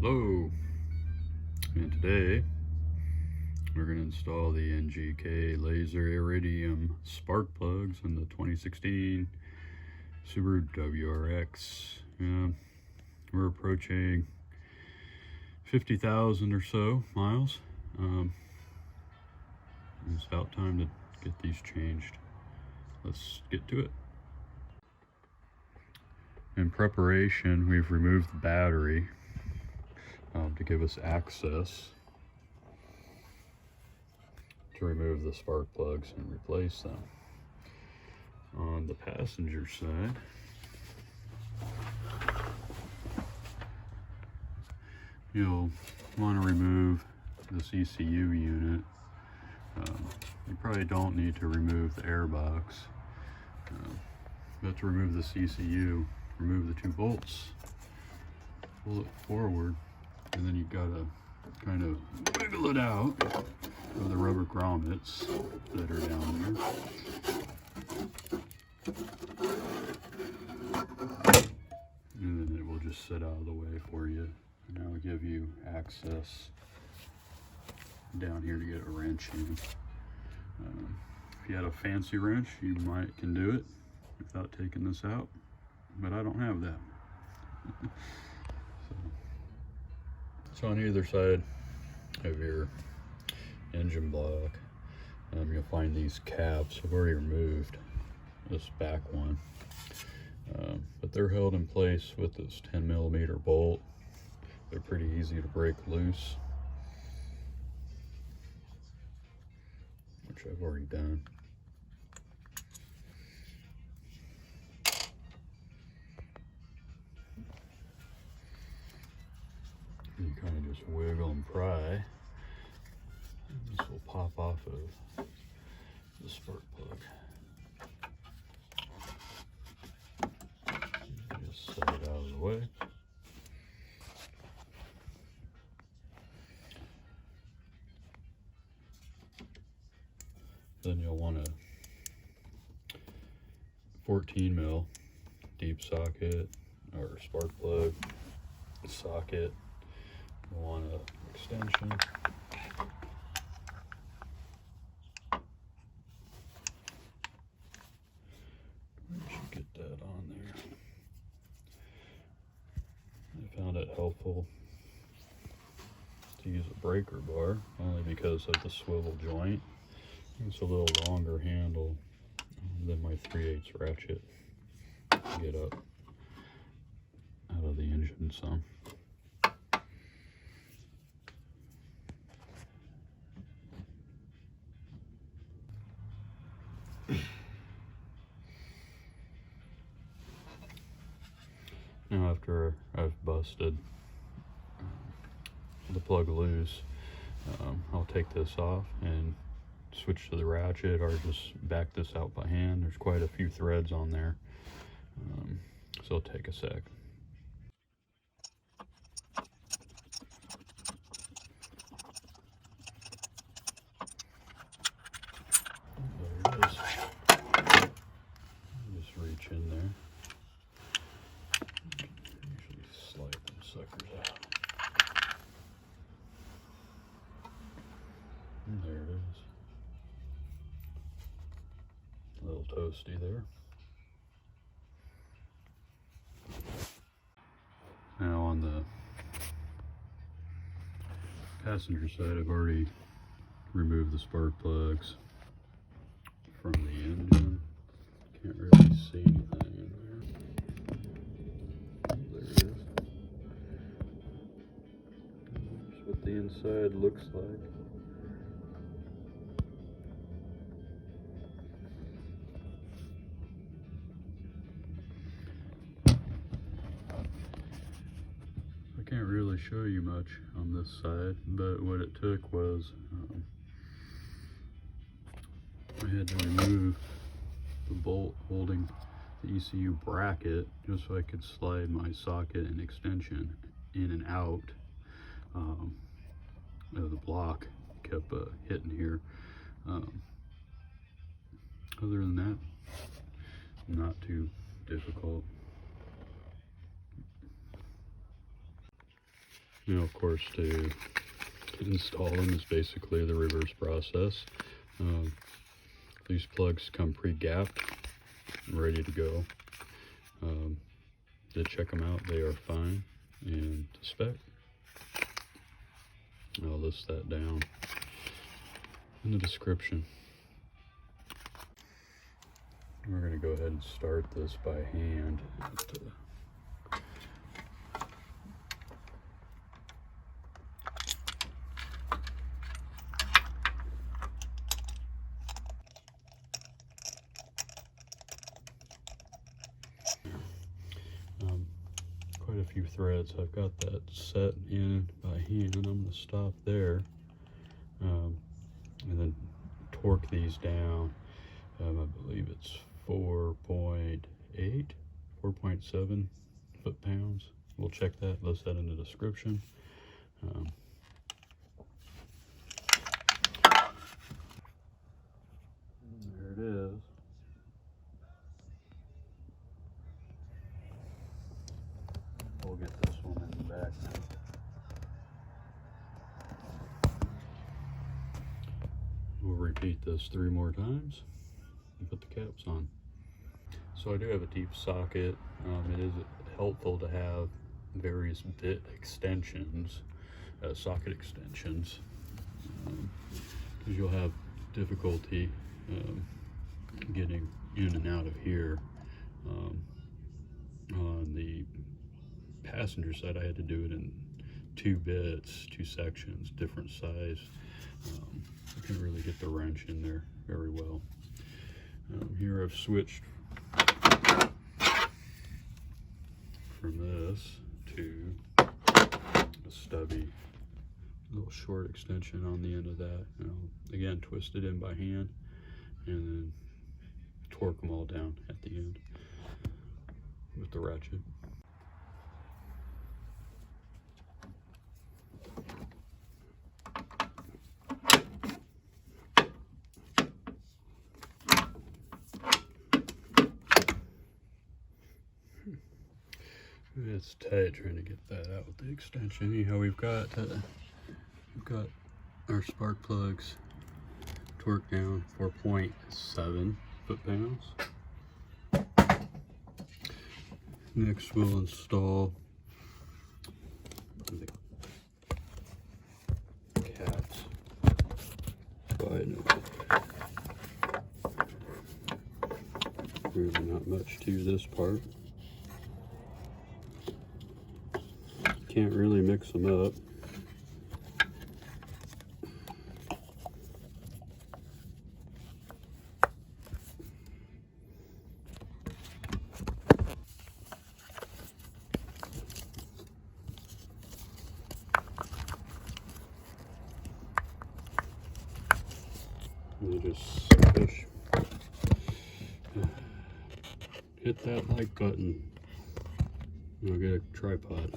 Hello, and today we're going to install the NGK laser iridium spark plugs in the 2016 Subaru WRX. We're approaching 50,000 or so miles. It's about time to get these changed. Let's get to it. In preparation, we've removed the battery to give us access to remove the spark plugs and replace them. On the passenger side, you'll want to remove this ECU unit. You probably don't need to remove the air box, but to remove this ECU, remove the 2 bolts, pull it forward, and then you've got to kind of wiggle it out of the rubber grommets that are down there. And then it will just sit out of the way for you, and that will give you access down here to get a wrench in. If you had a fancy wrench, you can do it without taking this out, but I don't have that. So on either side of your engine block, you'll find these caps. I've already removed this back one, but they're held in place with this 10mm bolt. They're pretty easy to break loose, which I've already done. You kind of just wiggle and pry. This will pop off of the spark plug. Just set it out of the way. Then you'll want a 14mm deep socket or spark plug socket. You'll want an extension. You should get that on there. I found it helpful to use a breaker bar only because of the swivel joint. It's a little longer handle than my 3/8 ratchet to get up out of the engine some. Now after I've busted the plug loose, I'll take this off and switch to the ratchet, or just back this out by hand. There's quite a few threads on there, so it'll take a sec. There it is. Just reach in there. Usually slide them suckers out. And there it is. A little toasty there. Now on the passenger side, I've already removed the spark plugs from the engine. Can't really see anything in there. There it is. That's what the inside looks like. I can't really show you much on this side, but what it took was I had to remove the bolt holding the ECU bracket just so I could slide my socket and extension in and out. The block kept hitting here. Other than that, not too difficult. Now, of course, to install them is basically the reverse process. These plugs come pre-gapped, ready to go. Did check them out, they are fine and to spec. I'll list that down in the description. We're going to go ahead and start this by hand. Quite a few threads. I've got that set in by hand. I'm going to stop there and then torque these down. I believe it's 4.8, 4.7 foot-pounds. We'll check that, list that in the description. There it is. We'll get this one in the back now. We'll repeat this 3 more times and put the caps on. So I do have a deep socket. It is helpful to have various bit extensions, socket extensions, because you'll have difficulty getting in and out of here. On the passenger side, I had to do it in 2 bits, 2 sections, different size. I can really get the wrench in there very well. Here I've switched from this to a stubby little short extension on the end of that. Again, twist it in by hand and then torque them all down at the end with the ratchet. It's tight trying to get that out with the extension. Anyhow, we've got our spark plugs torqued down 4.7 foot-pounds. Next, we'll install the caps. Really not much to this part. Can't really mix them up. You just push, hit that like button, and I'll get a tripod.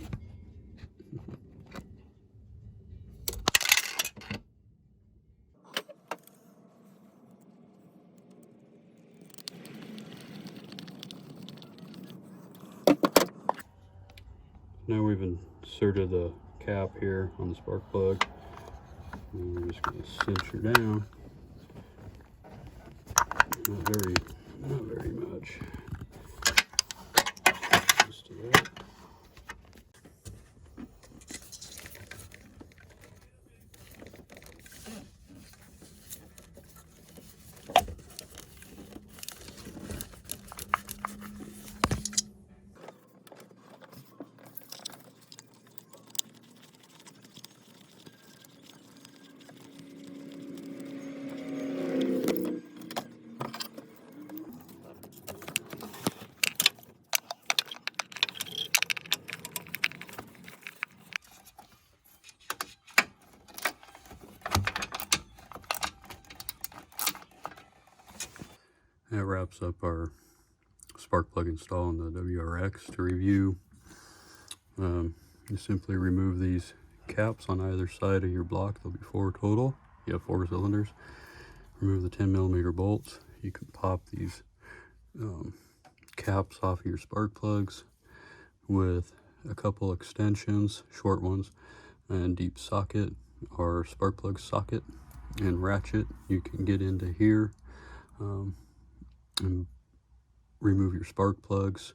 Now we've inserted the cap here on the spark plug, and we're just going to cinch her down. Not very much. Just to that. That wraps up our spark plug install on the WRX. To review, you simply remove these caps on either side of your block. There'll be 4 total. You have 4 cylinders. Remove the 10mm bolts. You can pop these caps off of your spark plugs with a couple extensions, short ones, and deep socket or spark plug socket and ratchet. You can get into here and remove your spark plugs.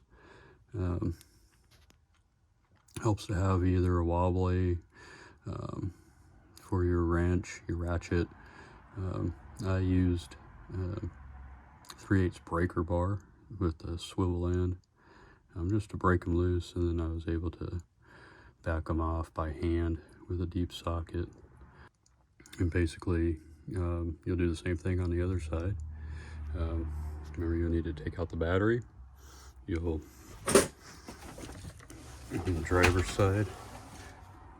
Helps to have either a wobbly for your wrench, your ratchet. I used 3/8 breaker bar with the swivel end just to break them loose, and then I was able to back them off by hand with a deep socket. And basically you'll do the same thing on the other side. Remember, you'll need to take out the battery. You'll, on the driver's side,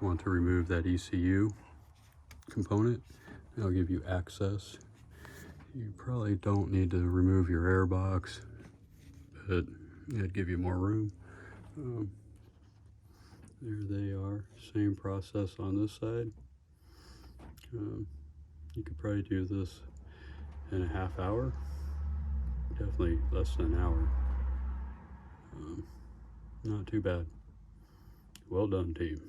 want to remove that ECU component. That'll give you access. You probably don't need to remove your air box, but it'd give you more room. There they are. Same process on this side. You could probably do this in a half hour. Definitely less than an hour. Not too bad. Well done, team.